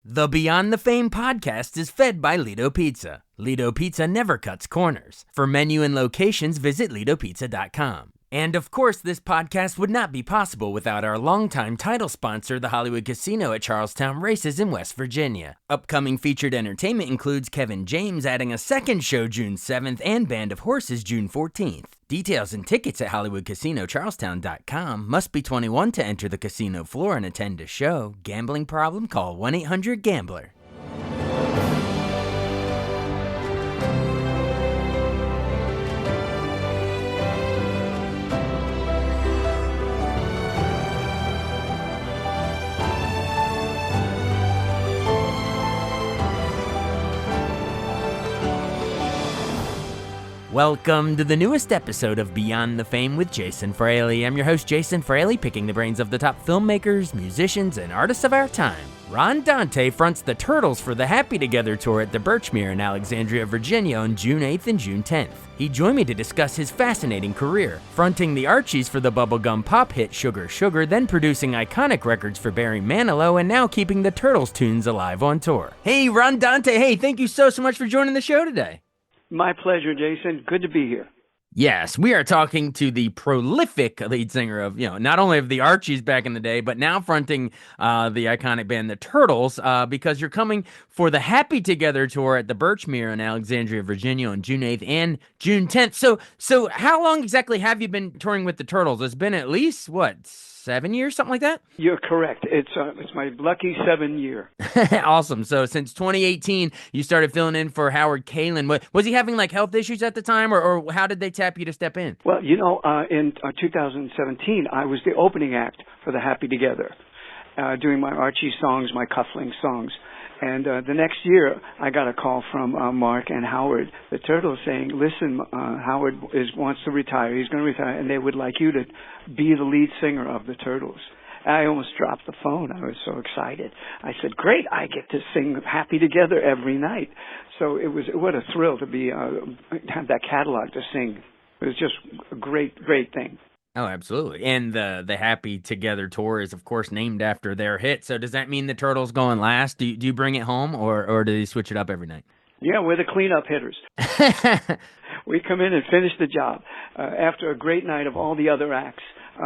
The Beyond the Fame podcast is fed by Lido Pizza. Lido Pizza never cuts corners. For menu and locations, visit LidoPizza.com. And of course, this podcast would not be possible without our longtime title sponsor, the Hollywood Casino at Charlestown Races in West Virginia. Upcoming featured entertainment includes Kevin James adding a second show June 7th and Band of Horses June 14th. Details and tickets at HollywoodCasinoCharlestown.com. Must be 21 to enter the casino floor and attend a show. Gambling problem? Call 1-800-GAMBLER. Welcome to the newest episode of Beyond the Fame with Jason Fraley. I'm your host, Jason Fraley, picking the brains of the top filmmakers, musicians, and artists of our time. Ron Dante fronts the Turtles for the Happy Together tour at the Birchmere in Alexandria, Virginia on June 8th and June 10th. He joined me to discuss his fascinating career, fronting the Archies for the bubblegum pop hit Sugar Sugar, then producing iconic records for Barry Manilow, and now keeping the Turtles tunes alive on tour. Hey, Ron Dante, hey, thank you so much for joining the show today. My pleasure, Jason. Good to be here. Yes, we are talking to the prolific lead singer of, not only of the Archies back in the day, but now fronting the iconic band, the Turtles, because you're coming for the Happy Together tour at the Birchmere in Alexandria, Virginia on June 8th and June 10th. So how long exactly have you been touring with the Turtles? It's been at least, 7 years, something like that? You're correct. It's my lucky 7 year. Awesome. So since 2018, you started filling in for Howard Kalin. Was he having health issues at the time, or how did they tap you to step in? Well, in 2017, I was the opening act for the Happy Together, doing my Archie songs, my cufflink songs. And the next year, I got a call from Mark and Howard, the Turtles, saying, listen, Howard wants to retire. He's going to retire, and they would like you to be the lead singer of the Turtles. I almost dropped the phone. I was so excited. I said, great, I get to sing Happy Together every night. So what a thrill to have that catalog to sing. It was just a great, great thing. Oh, absolutely. And the Happy Together tour is, of course, named after their hit. So does that mean the Turtles going last? Do you bring it home, or do you switch it up every night? Yeah, we're the cleanup hitters. We come in and finish the job. After a great night of all the other acts,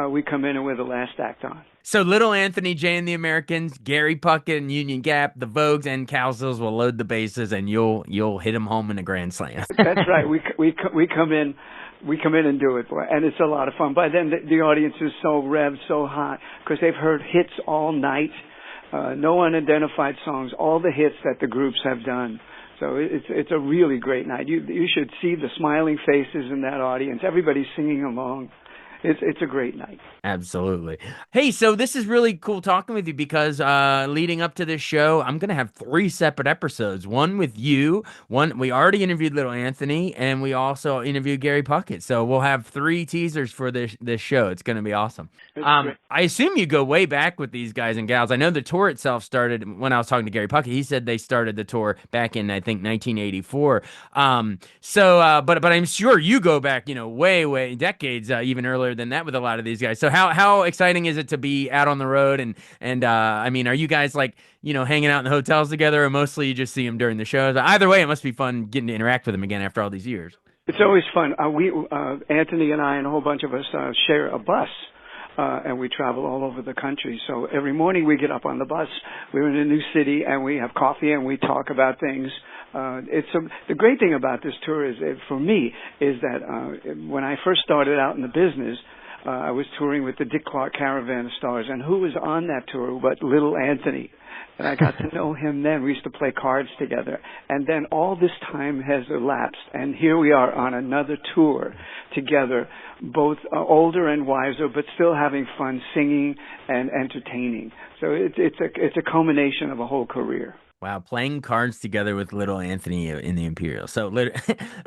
we come in and we're the last act on. So Little Anthony, Jay and the Americans, Gary Puckett and Union Gap, the Vogues and Cowsills will load the bases, and you'll hit them home in a grand slam. That's right. We come in. We come in and do it, boy, and it's a lot of fun. By then, the audience is so revved, so hot, because they've heard hits all night, no unidentified songs, all the hits that the groups have done. So it's a really great night. You should see the smiling faces in that audience. Everybody's singing along. It's a great night. Absolutely. Hey, so this is really cool talking with you because leading up to this show, I'm going to have 3 separate episodes. One with you, we already interviewed Little Anthony, and we also interviewed Gary Puckett. So we'll have 3 teasers for this show. It's going to be awesome. I assume you go way back with these guys and gals. I know the tour itself started when I was talking to Gary Puckett. He said they started the tour back in, I think, 1984. But I'm sure you go back, way decades, even earlier than that with a lot of these guys. So how exciting is it to be out on the road? And I mean, are you guys hanging out in the hotels together, or mostly you just see them during the shows? Either way, it must be fun getting to interact with them again after all these years. It's always fun. Anthony and I and a whole bunch of us share a bus. And we travel all over the country. So every morning we get up on the bus, we're in a new city, and we have coffee and we talk about things. The great thing about this tour for me, is that when I first started out in the business, I was touring with the Dick Clark Caravan of Stars, and who was on that tour but Little Anthony? And I got to know him then. We used to play cards together. And then all this time has elapsed, and here we are on another tour together, both older and wiser, but still having fun singing and entertaining. So it's a culmination of a whole career. Wow, playing cards together with Little Anthony in the Imperial. So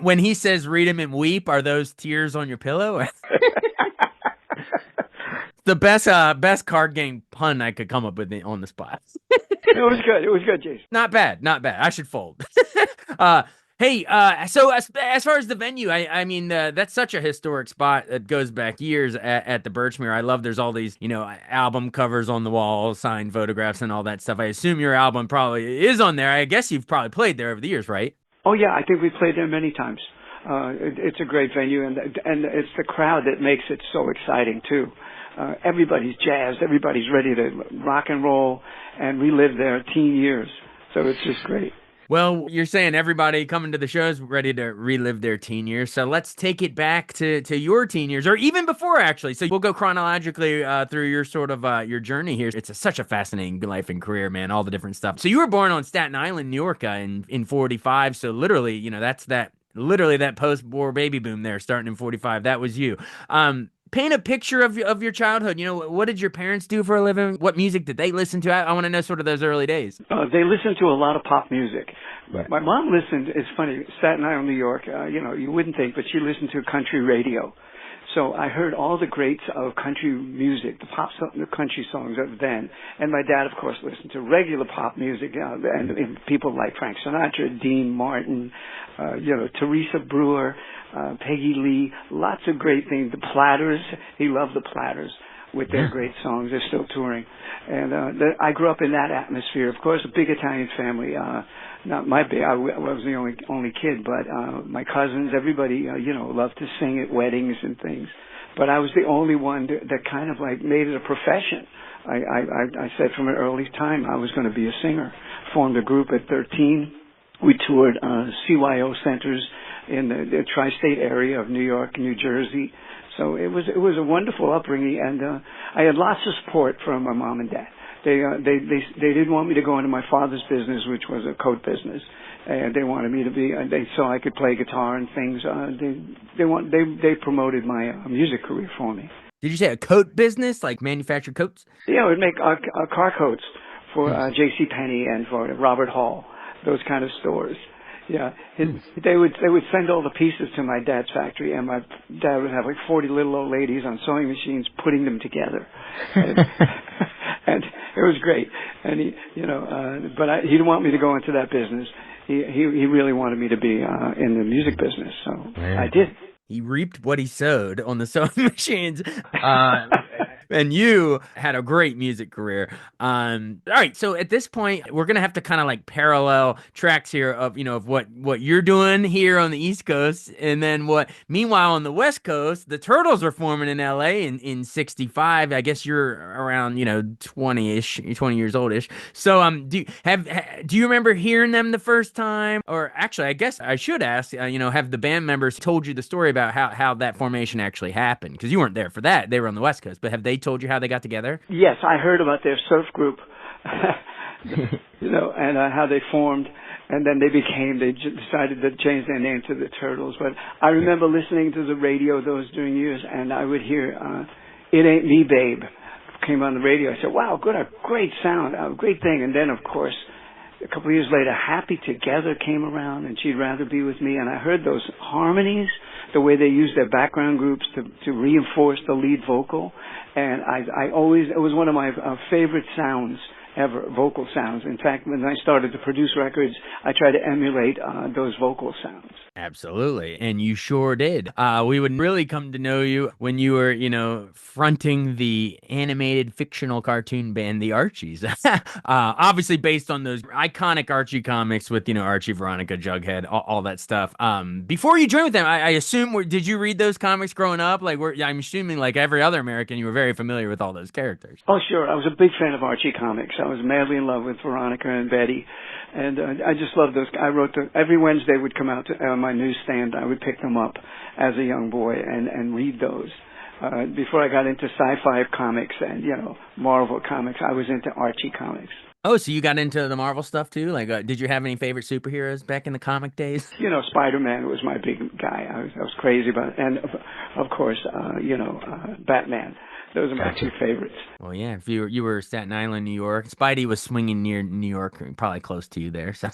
when he says read him and weep, are those tears on your pillow? The best card game pun I could come up with on the spot. It was good, Jason. Not bad. I should fold. Hey, so as far as the venue, I mean, that's such a historic spot that goes back years at the Birchmere. I love there's all these, album covers on the wall, signed photographs and all that stuff. I assume your album probably is on there. I guess you've probably played there over the years, right? Oh yeah, I think we played there many times. It's a great venue, and it's the crowd that makes it so exciting too. Everybody's jazzed, everybody's ready to rock and roll and relive their teen years. So it's just great. Well, you're saying everybody coming to the show is ready to relive their teen years. So let's take it back to your teen years, or even before, actually. So we'll go chronologically through your sort of your journey here. It's such a fascinating life and career, man. All the different stuff. So you were born on Staten Island, New York, in '45. So literally, that's that literally that post-war baby boom there, starting in '45. That was you. Paint a picture of your childhood. What did your parents do for a living? What music did they listen to? I want to know sort of those early days. They listened to a lot of pop music. Right. My mom listened, it's funny, Staten Island, New York, you wouldn't think, but she listened to country radio. So I heard all the greats of country music, the country songs of then. And my dad, of course, listened to regular pop music, and people like Frank Sinatra, Dean Martin, Teresa Brewer, Peggy Lee, lots of great things. The Platters, he loved the Platters with their great songs. They're still touring. And I grew up in that atmosphere. Of course, a big Italian family. Not my big, I was the only kid, but my cousins, everybody, loved to sing at weddings and things. But I was the only one that kind of like made it a profession. I said from an early time I was going to be a singer. Formed a group at 13. We toured CYO centers in the tri-state area of New York, New Jersey. So it was a wonderful upbringing, and I had lots of support from my mom and dad. They didn't want me to go into my father's business, which was a coat business, and they wanted me to be. They saw I could play guitar and things. They promoted my music career for me. Did you say a coat business, like manufactured coats? Yeah, we'd make car coats for J.C. Penney and for Robert Hall, those kind of stores. Yeah, they would send all the pieces to my dad's factory, and my dad would have like 40 little old ladies on sewing machines putting them together, and it was great. And he didn't want me to go into that business. He really wanted me to be in the music business, so I did. He reaped what he sowed on the sewing machines. And you had a great music career. All right, so at this point, we're gonna have to kind of like parallel tracks here of of what you're doing here on the East Coast, and then meanwhile on the West Coast, the Turtles are forming in L.A. in '65. I guess you're around 20-ish, 20 years oldish. So do you remember hearing them the first time? Or actually, I guess I should ask, have the band members told you the story about how that formation actually happened? Because you weren't there for that; they were on the West Coast. But have they told you how they got together? Yes, I heard about their surf group, and how they formed, and then they decided to change their name to the Turtles. But I remember listening to the radio those during years, and I would hear "It Ain't Me, Babe" came on the radio. I said, "Wow, a great sound, a great thing." And then, of course, a couple of years later, "Happy Together" came around, and "She'd Rather Be With Me," and I heard those harmonies, the way they used their background groups to reinforce the lead vocal. And it was one of my favorite sounds ever, vocal sounds. In fact, when I started to produce records, I tried to emulate those vocal sounds. Absolutely. And you sure did. We would really come to know you when you were, fronting the animated fictional cartoon band, The Archies. Obviously based on those iconic Archie comics with, Archie, Veronica, Jughead, all that stuff. Before you joined with them, I assume, did you read those comics growing up? I'm assuming like every other American, you were very familiar with all those characters. Oh, sure. I was a big fan of Archie comics. I was madly in love with Veronica and Betty. And I just loved those. I wrote every Wednesday would come out to my newsstand. I would pick them up as a young boy and read those. Before I got into sci-fi comics and, Marvel comics, I was into Archie comics. Oh, so you got into the Marvel stuff too? Like, did you have any favorite superheroes back in the comic days? Spider-Man was my big guy. I was crazy about it. And, of course, Batman. Those are my two Gotcha. favorites. Well, yeah, if you were Staten Island, New York, Spidey was swinging near New York, probably close to you there. So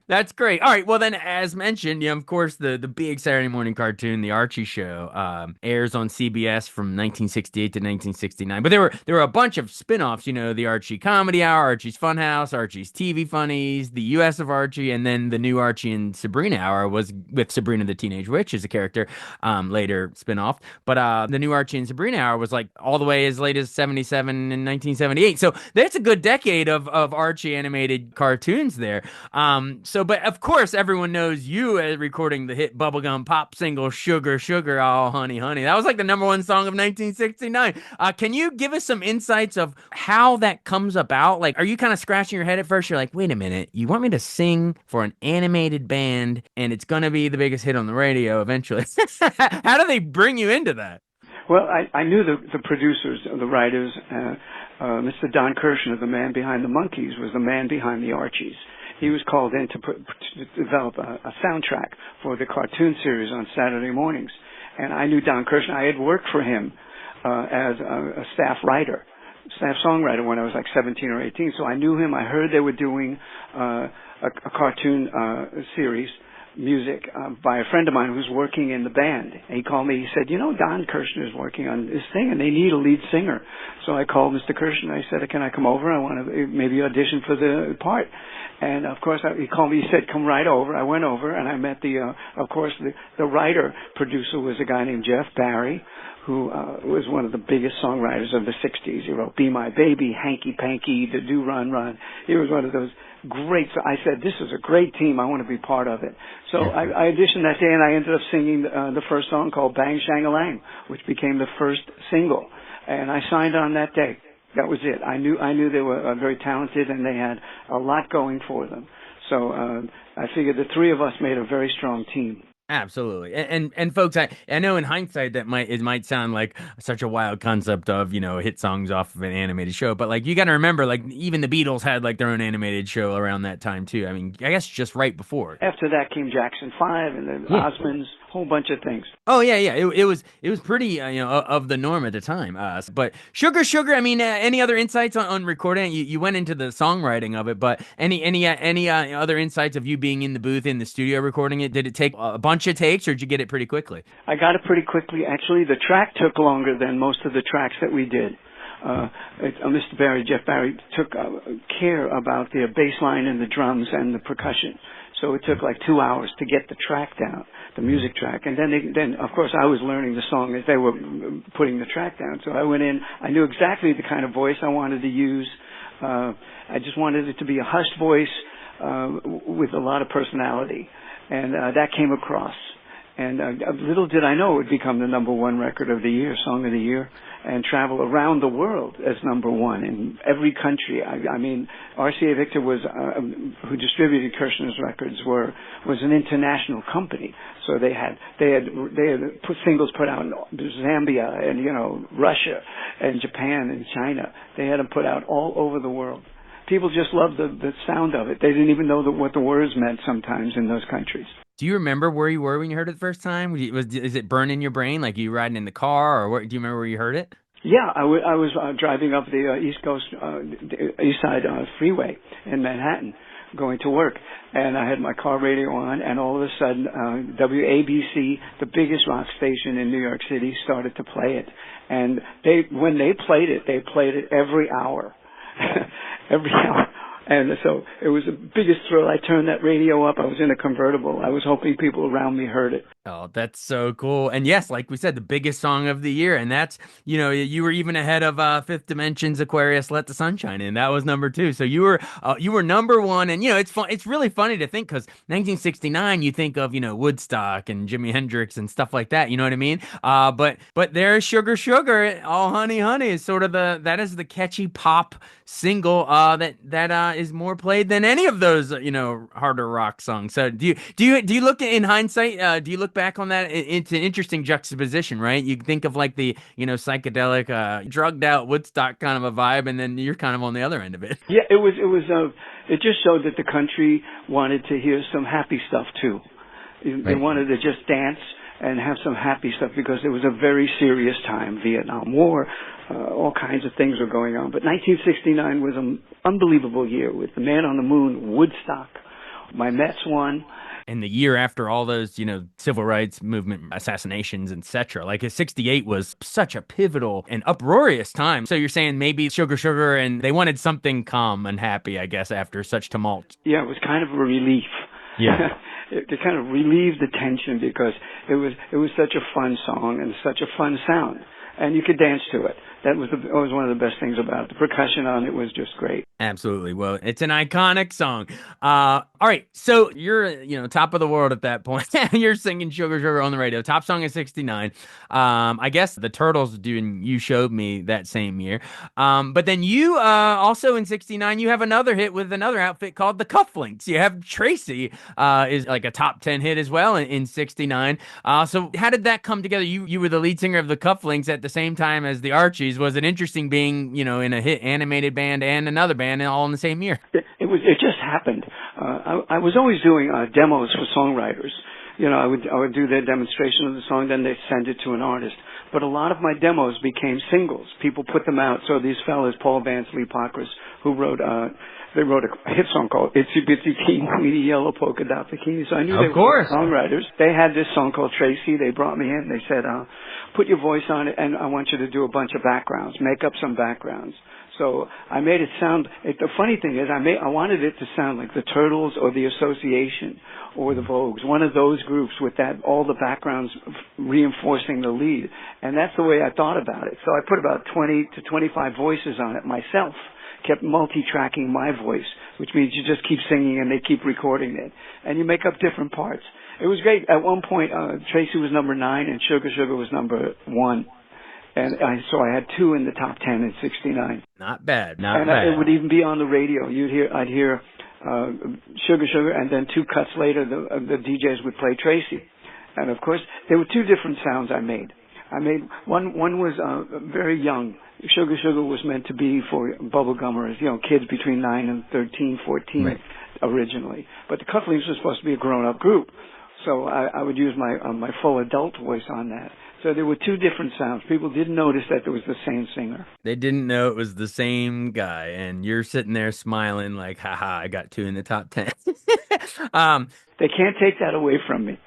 that's great. All right, well then, as mentioned, of course, the big Saturday morning cartoon, The Archie Show, airs on CBS from 1968 to 1969. But there were a bunch of spin-offs. The Archie Comedy Hour, Archie's Funhouse, Archie's TV Funnies, the U.S. of Archie, and then the new Archie and Sabrina Hour was with Sabrina the Teenage Witch as a character, later spin-off. But the new Archie and Sabrina Hour was like all the way as late as 77 and 1978. So that's a good decade of Archie animated cartoons there. But of course, everyone knows you as recording the hit bubblegum pop single Sugar Sugar, Oh Honey Honey. That was like the number one song of 1969. Can you give us some insights of how that comes about? Like, are you kind of scratching your head at first? You're like, wait a minute, you want me to sing for an animated band and it's going to be the biggest hit on the radio eventually? How do they bring you into that? Well, I knew the producers, the writers. Mr. Don Kirshner, the man behind the Monkees, was the man behind the Archies. He was called in to develop a soundtrack for the cartoon series on Saturday mornings. And I knew Don Kirshner. I had worked for him as a staff songwriter when I was like 17 or 18. So I knew him. I heard they were doing a cartoon series, music, by a friend of mine who's working in the band. And he called me. He said, Don Kirshner is working on this thing, and they need a lead singer. So I called Mr. Kirshner. I said, can I come over? I want to maybe audition for the part. And of course, he called me. He said, come right over. I went over, and I met the writer producer was a guy named Jeff Barry, who was one of the biggest songwriters of the 60s. He wrote Be My Baby, Hanky Panky, The Do Run Run. He was one of those great. So I said, this is a great team. I want to be part of it. So I auditioned that day, and I ended up singing the first song called Bang Shang-a-Lang, which became the first single. And I signed on that day. That was it. I knew they were very talented, and they had a lot going for them. So I figured the three of us made a very strong team. Absolutely. And folks, I know in hindsight that it might sound like such a wild concept of, hit songs off of an animated show, but like you got to remember, like even the Beatles had like their own animated show around that time too. I mean, I guess just right before. After that came Jackson 5 and the Osmonds, whole bunch of things. Oh yeah. It was pretty of the norm at the time. But Sugar Sugar, I mean, any other insights on recording? You went into the songwriting of it, but any other insights of you being in the booth in the studio recording it? Did it take a bunch of takes, or did you get it pretty quickly? I got it pretty quickly. Actually, the track took longer than most of the tracks that we did. Jeff Barry, took care about the bass line and the drums and the percussion. So it took like 2 hours to get the track down, the music track. And then of course, I was learning the song as they were putting the track down. So I went in, I knew exactly the kind of voice I wanted to use. I just wanted it to be a hushed voice with a lot of personality. And that came across. And little did I know it would become the number one record of the year, song of the year, and travel around the world as number one in every country. I mean, RCA Victor was, who distributed Kirshner's records, was an international company. So they had put singles put out in Zambia and Russia and Japan and China. They had them put out all over the world. People just loved the sound of it. They didn't even know what the words meant sometimes in those countries. Do you remember where you were when you heard it the first time? Is it burned in your brain, like you riding in the car, or do you remember where you heard it? Yeah, I was driving up the East Side freeway in Manhattan, going to work, and I had my car radio on, and all of a sudden, WABC, the biggest rock station in New York City, started to play it, and when they played it every hour. Every hour. And so it was the biggest thrill. I turned that radio up. I was in a convertible. I was hoping people around me heard it. Oh, that's so cool. And yes, like we said, the biggest song of the year. And that's, you were even ahead of Fifth Dimension's Aquarius, Let the Sunshine In. That was number 2. So you were number 1. And, it's fun. It's really funny to think because 1969, you think of, Woodstock and Jimi Hendrix and stuff like that. You know what I mean? But there's Sugar Sugar, All Honey Honey is sort of that is the catchy pop single that is more played than any of those, harder rock songs. So do you look in hindsight, do you look back on that? It's an interesting juxtaposition, right? You think of like the, psychedelic, drugged out Woodstock kind of a vibe, and then you're kind of on the other end of it. Yeah, it just showed that the country wanted to hear some happy stuff too. They wanted to just dance and have some happy stuff, because it was a very serious time. Vietnam War, all kinds of things were going on. But 1969 was an unbelievable year with the Man on the Moon, Woodstock. My Mets won. And the year after all those, civil rights movement assassinations, etc. Like 68 was such a pivotal and uproarious time. So you're saying maybe Sugar Sugar, and they wanted something calm and happy, I guess, after such tumult. Yeah, it was kind of a relief. Yeah. To kind of relieve the tension, because it was such a fun song and such a fun sound, and you could dance to it. That was one of the best things about it. The percussion on it was just great. Absolutely. Well, it's an iconic song. All right. So you're, top of the world at that point. You're singing Sugar Sugar on the radio. Top song is 69. I guess the Turtles doing You Showed Me that same year. But then you also in 69, you have another hit with another outfit called the Cufflinks. You have Tracy is like a top 10 hit as well in 69. So how did that come together? You were the lead singer of the Cufflinks at the same time as the Archies. Was it interesting being, in a hit animated band and another band all in the same year? It just happened. I was always doing demos for songwriters. I would do their demonstration of the song, then they'd send it to an artist. But a lot of my demos became singles. People put them out. So these fellas, Paul Vance, Lee Pockris, who wrote a hit song called Itsy Bitsy Teeny Weeny Yellow Polka Dot Bikini. So I knew they were songwriters. They had this song called Tracy. They brought me in. They said, put your voice on it, and I want you to do a bunch of backgrounds, make up some backgrounds. So I made it sound. The funny thing is, I wanted it to sound like the Turtles or the Association or the Vogues, one of those groups with all the backgrounds reinforcing the lead. And that's the way I thought about it. So I put about 20 to 25 voices on it myself. Kept multi-tracking my voice, which means you just keep singing and they keep recording it, and you make up different parts. It was great. At one point, Tracy was number 9 and Sugar Sugar was number 1. And so I had 2 in the top 10 in 69. Not bad, bad. It would even be on the radio. I'd hear Sugar Sugar, and then 2 cuts later, the DJs would play Tracy. And of course, there were 2 different sounds I made. One was very young. Sugar Sugar was meant to be for bubblegummers, kids between 9 and 13, 14 right. Originally. But the Cufflinks was supposed to be a grown-up group. So I would use my full adult voice on that. So there were 2 different sounds. People didn't notice that there was the same singer. They didn't know it was the same guy, and you're sitting there smiling like, haha, I got 2 in the top 10. They can't take that away from me.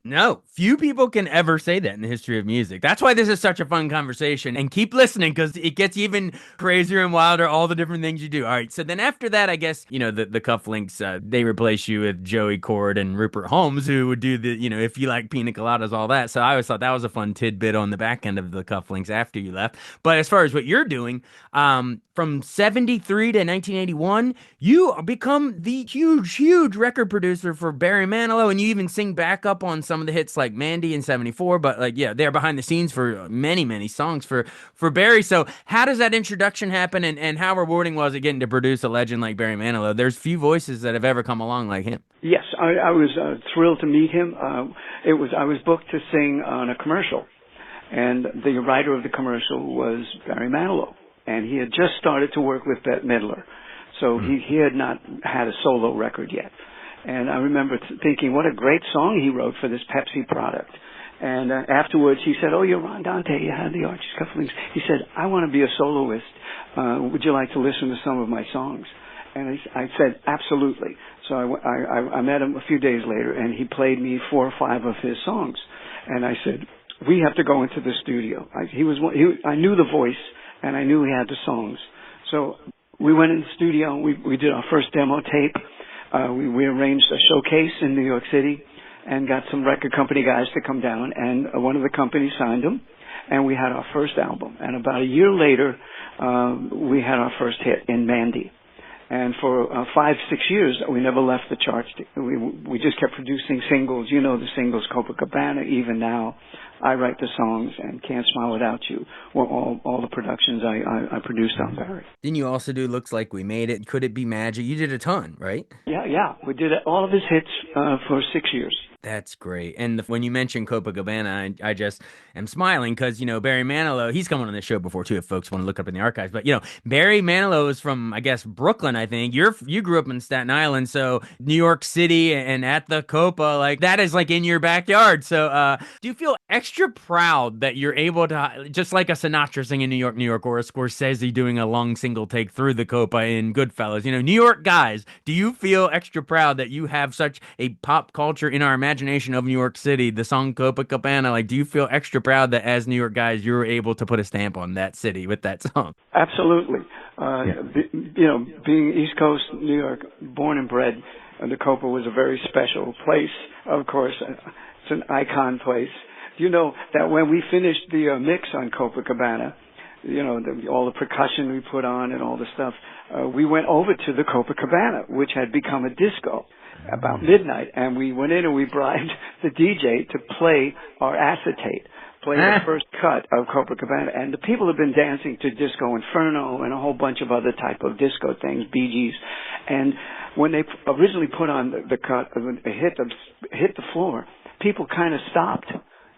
No, few people can ever say that in the history of music. That's why this is such a fun conversation. And keep listening, because it gets even crazier and wilder, all the different things you do. All right, so then after that, I guess, the Cufflinks, they replace you with Joey Cord and Rupert Holmes, who would do the, If You Like Pina Coladas, all that. So I always thought that was a fun tidbit on the back end of the Cufflinks after you left. But as far as what you're doing, from 73 to 1981, you become the huge record producer for Barry Manilow, and you even sing backup on some of the hits like Mandy in 74, but they're behind the scenes for many songs for Barry. So how does that introduction happen, and how rewarding was it getting to produce a legend like Barry Manilow? There's few voices that have ever come along like him. Yes, I was thrilled to meet him. I was booked to sing on a commercial, and the writer of the commercial was Barry Manilow, and he had just started to work with Bette Midler. So he had not had a solo record yet. And I remember thinking, what a great song he wrote for this Pepsi product. And afterwards, he said, oh, you're Ron Dante. You had the Archies Cufflinks. He said, I want to be a soloist. Would you like to listen to some of my songs? And I said, absolutely. So I met him a few days later, and he played me 4 or 5 of his songs. And I said, we have to go into the studio. I knew the voice, and I knew he had the songs. So we went in the studio, and we did our first demo tape. We arranged a showcase in New York City and got some record company guys to come down, and one of the companies signed them, and we had our first album. And about a year later, we had our first hit in Mandy. And for 5-6 years, we never left the charts. We just kept producing singles. The singles, Copacabana, Even Now, I Write the Songs, and Can't Smile Without You were all the productions I produced on Barry. Didn't you also do Looks Like We Made It? Could It Be Magic? You did a ton, right? Yeah. We did all of his hits for 6 years. That's great. And when you mentioned Copacabana, I just am smiling because, Barry Manilow, he's come on the show before too, if folks want to look up in the archives. But, Barry Manilow is from, I guess, Brooklyn, I think. You grew up in Staten Island, so New York City and at the Copa, like that is like in your backyard. So do you feel extra proud that you're able to, just like a Sinatra singing New York, or a Scorsese doing a long single take through the Copa in Goodfellas, New York guys, do you feel extra proud that you have such a pop culture in our imagination of New York City, the song Copacabana? Like, do you feel extra proud that as New York guys, you were able to put a stamp on that city with that song? Absolutely. Yeah. Being East Coast New York, born and bred, the Copa was a very special place. Of course, it's an icon place. Do you know that when we finished the mix on Copacabana, all the percussion we put on and all the stuff, we went over to the Copacabana, which had become a disco about midnight, and we went in and we bribed the DJ to play our acetate, play the first cut of Copacabana, and the people have been dancing to Disco Inferno and a whole bunch of other type of disco things, Bee Gees, and when they originally put on the cut, it hit the floor, people kind of stopped.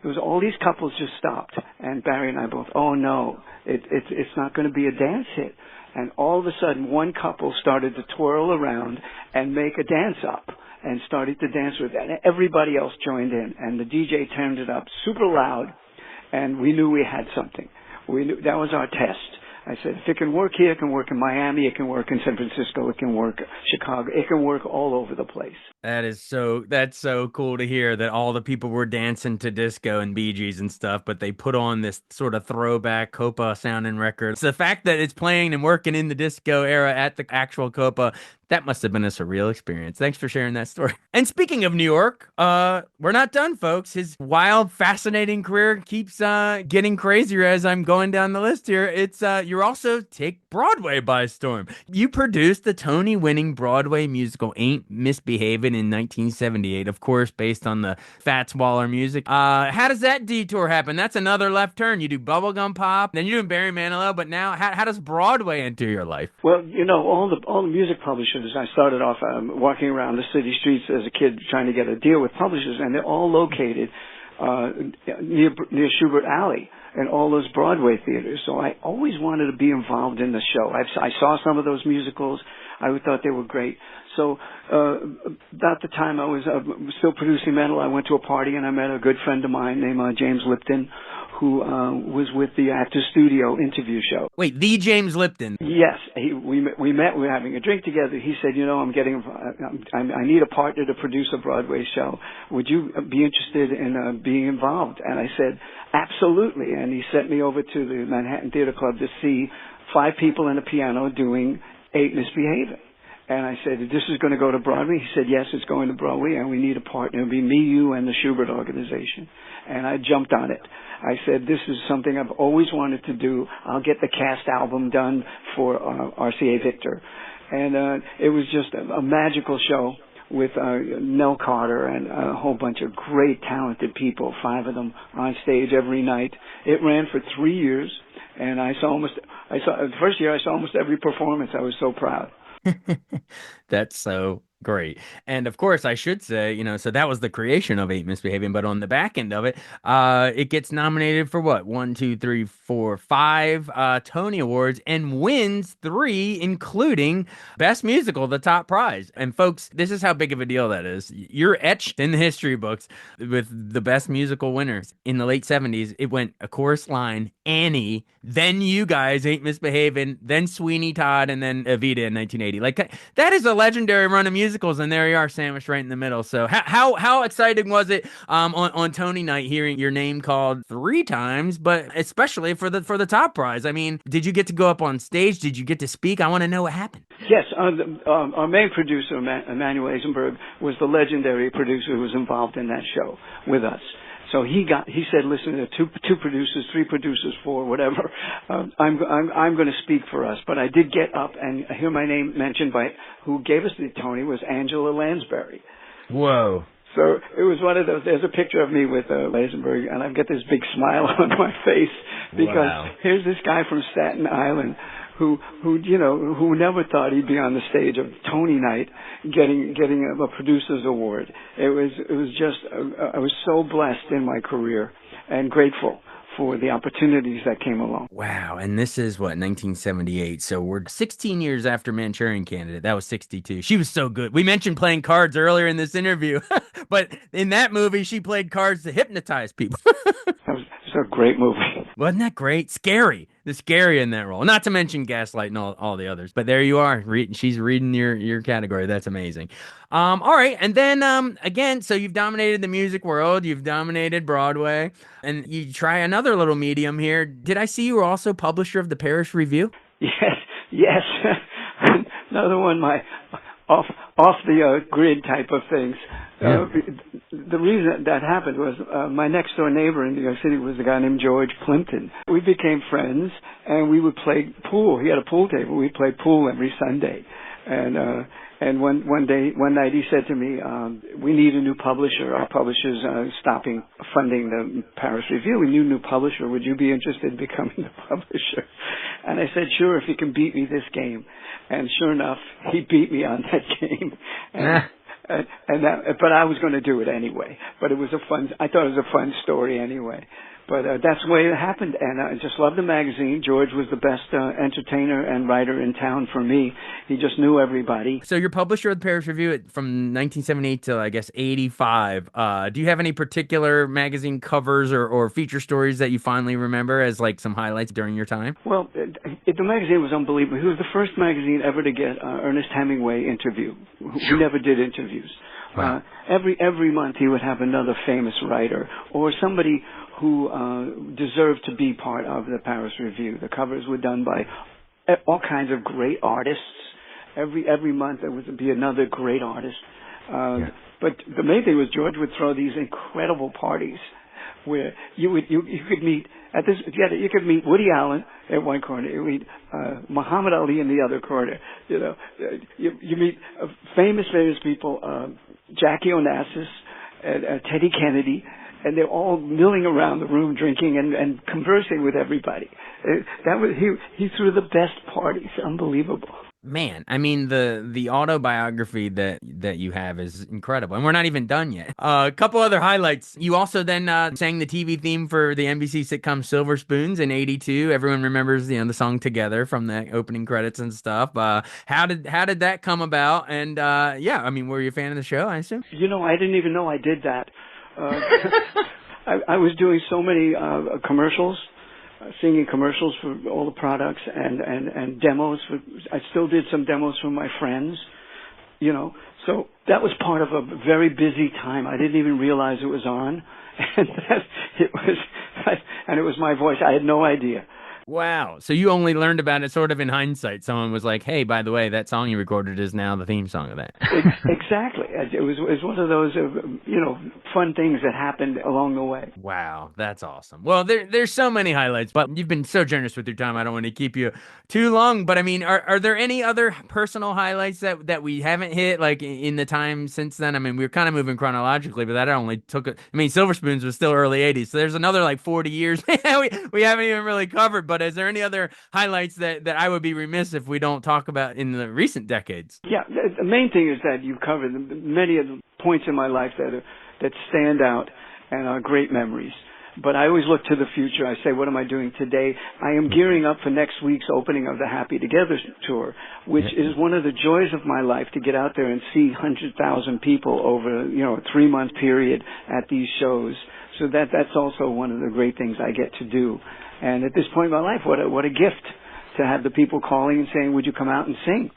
It was all these couples just stopped, and Barry and I both, oh no, it's not going to be a dance hit. And all of a sudden, one couple started to twirl around and make a dance up and started to dance with it. And everybody else joined in. And the DJ turned it up super loud, and we knew we had something. We knew that was our test. I said, if it can work here, it can work in Miami, it can work in San Francisco, it can work Chicago, it can work all over the place. That's so cool to hear that all the people were dancing to disco and Bee Gees and stuff, but they put on this sort of throwback Copa sounding record. It's the fact that it's playing and working in the disco era at the actual Copa, that must have been a surreal experience. Thanks for sharing that story. And speaking of New York, we're not done, folks. His wild, fascinating career keeps getting crazier as I'm going down the list here. It's you also take Broadway by storm. You produced the Tony-winning Broadway musical Ain't Misbehavin' in 1978, of course, based on the Fats Waller music. How does that detour happen? That's another left turn. You do bubblegum pop, then you're doing Barry Manilow, but now how does Broadway enter your life? Well, all the music publishers, I started off walking around the city streets as a kid trying to get a deal with publishers, and they're all located near Schubert Alley and all those Broadway theaters. So I always wanted to be involved in the show. I saw some of those musicals. I thought they were great. So about the time I was still producing metal, I went to a party and I met a good friend of mine named James Lipton, who was with the Actors Studio interview show. Wait, the James Lipton? Yes, we met. We were having a drink together. He said, I need a partner to produce a Broadway show. Would you be interested in being involved? And I said, absolutely. And he sent me over to the Manhattan Theater Club to see 5 people and a piano doing Ain't Misbehavin'. And I said, this is going to go to Broadway? He said, yes, it's going to Broadway, and we need a partner. It'll be me, you, and the Schubert Organization. And I jumped on it. I said, this is something I've always wanted to do. I'll get the cast album done for RCA Victor. And it was just a magical show with Nell Carter and a whole bunch of great, talented people, 5 of them on stage every night. It ran for 3 years, and the first year I saw almost every performance. I was so proud. That's so great. And of course, I should say, so that was the creation of Ain't Misbehaving, but on the back end of it, it gets nominated for what? 1, 2, 3, 4, 5 Tony Awards and wins 3, including Best Musical, the top prize. And folks, this is how big of a deal that is. You're etched in the history books with the Best Musical winners. In the late 70s, it went A Chorus Line, Annie, then You Guys, Ain't Misbehaving, then Sweeney Todd, and then Evita in 1980. Like, that is a legendary run of musicals, and there you are, sandwiched right in the middle. So how exciting was it on Tony night hearing your name called 3 times, but especially for the top prize? I mean, did you get to go up on stage? Did you get to speak? I want to know what happened. Yes, our main producer, Emmanuel Eisenberg, was the legendary producer who was involved in that show with us. So he said, listen, there are 2 producers, 3 producers, 4, whatever. I'm going to speak for us. But I did get up and hear my name mentioned by who gave us the Tony was Angela Lansbury. Whoa. So it was one of those. There's a picture of me with Lansbury, and I've got this big smile on my face because Here's this guy from Staten Island who never thought he'd be on the stage of Tony night getting a producer's award. It was just I was so blessed in my career and grateful for the opportunities that came along. Wow. And this is what, 1978. So we're 16 years after Manchurian Candidate. That was 62. She was so good. We mentioned playing cards earlier in this interview, but in that movie, she played cards to hypnotize people. It's a great movie. Wasn't that great? Scary. The scary in that role. Not to mention Gaslight and all the others. But there you are. She's reading your category. That's amazing. All right. And then again, so you've dominated the music world, you've dominated Broadway, and you try another little medium here. Did I see you were also publisher of the Parish Review? Yes, yes. Another one, my off the grid type of things. Yeah. The reason that happened was my next door neighbor in New York City was a guy named George Plimpton. We became friends, and we would play pool. He had a pool table. We'd play pool every Sunday, and one night he said to me, "We need a new publisher. Our publisher's stopping funding the Paris Review. We need a new publisher. Would you be interested in becoming the publisher?" And I said, "Sure, if you can beat me this game." And sure enough, he beat me on that game. But I was going to do it anyway. But I thought it was a fun story anyway. But that's the way it happened, and I just loved the magazine. George was the best entertainer and writer in town for me. He just knew everybody. So you're publisher of the Parish Review from 1978 to, I guess, 85. Do you have any particular magazine covers or feature stories that you fondly remember as like some highlights during your time? Well, the magazine was unbelievable. He was the first magazine ever to get Ernest Hemingway interview. He never did interviews. Wow. Every month he would have another famous writer or somebody who deserved to be part of the Paris Review. The covers were done by all kinds of great artists. Every month there would be another great artist. But the main thing was George would throw these incredible parties where you could meet you could meet Woody Allen at one corner, you meet Muhammad Ali in the other corner. You meet famous people, Jackie Onassis, Teddy Kennedy. And they're all milling around the room drinking and conversing with everybody. He threw the best parties. Unbelievable. Man, I mean the autobiography that you have is incredible, and we're not even done yet. A couple other highlights. You also then sang the TV theme for the NBC sitcom Silver Spoons in '82. Everyone remembers the song "Together" from the opening credits and stuff. How did that come about? And yeah, I mean, were you a fan of the show? I assume. I didn't even know I did that. I was doing so many commercials. Singing commercials for all the products and demos. I still did some demos for my friends, So that was part of a very busy time. I didn't even realize it was on, and it was my voice. I had no idea. Wow. So you only learned about it sort of in hindsight. Someone was like, "Hey, by the way, that song you recorded is now the theme song of that." Exactly. It was one of those, fun things that happened along the way. Wow. That's awesome. Well, there's so many highlights, but you've been so generous with your time. I don't want to keep you too long, but I mean, are there any other personal highlights that we haven't hit, like in the time since then? I mean, we were kind of moving chronologically, but that only took Silver Spoons was still early 80s. So there's another like 40 years we haven't even really covered, but is there any other highlights that I would be remiss if we don't talk about in the recent decades? Yeah, the main thing is that you've covered many of the points in my life that stand out and are great memories. But I always look to the future. I say, what am I doing today? I am gearing up for next week's opening of the Happy Together tour, which is one of the joys of my life, to get out there and see 100,000 people over, a 3-month period at these shows. So that's also one of the great things I get to do. And at this point in my life, what a gift to have the people calling and saying, would you come out and sing?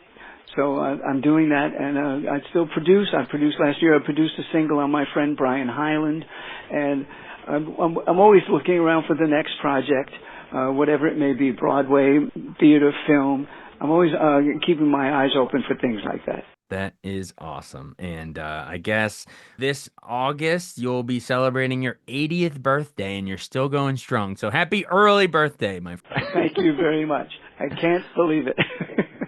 So I'm doing that, and I still produce. I produced last year. I produced a single on my friend Brian Hyland, and I'm always looking around for the next project, whatever it may be, Broadway, theater, film. I'm always keeping my eyes open for things like that. That is awesome. And I guess this August you'll be celebrating your 80th birthday, and you're still going strong. So happy early birthday, my friend. Thank you very much. I can't believe it.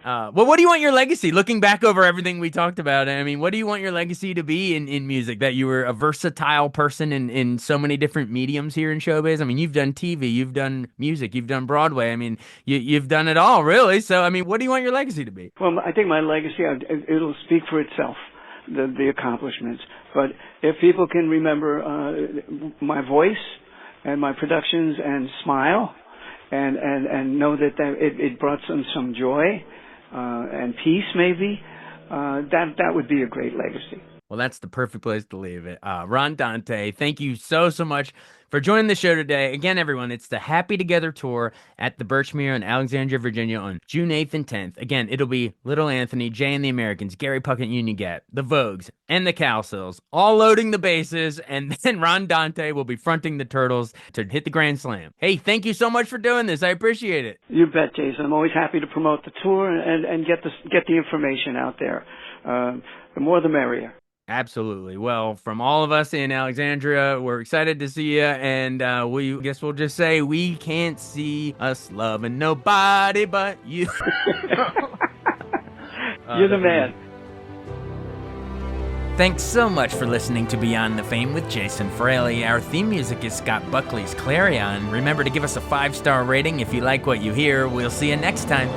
Well, what do you want your legacy? Looking back over everything we talked about, I mean, what do you want your legacy to be in music? That you were a versatile person in so many different mediums here in showbiz. I mean, you've done TV, you've done music, you've done Broadway. I mean, you've done it all, really. So, I mean, what do you want your legacy to be? Well, I think my legacy, it'll speak for itself, the accomplishments. But if people can remember my voice and my productions and smile and know that it brought them some joy and peace, maybe, that would be a great legacy. Well, that's the perfect place to leave it. Ron Dante, thank you so much for joining the show today. Again, everyone, it's the Happy Together Tour at the Birchmere in Alexandria, Virginia on June 8th and 10th. Again, it'll be Little Anthony, Jay and the Americans, Gary Puckett and Union Gap, the Vogues, and the Cowsills, all loading the bases, and then Ron Dante will be fronting the Turtles to hit the Grand Slam. Hey, thank you so much for doing this. I appreciate it. You bet, Jason. I'm always happy to promote the tour and get the information out there. The more the merrier. Absolutely. Well, from all of us in Alexandria, we're excited to see you, and we guess we'll just say we can't see us loving nobody but you. You're the man. Thanks so much for listening to Beyond the Fame with Jason Fraley. Our theme music is Scott Buckley's Clarion. Remember to give us a 5-star rating if you like what you hear. We'll see you next time.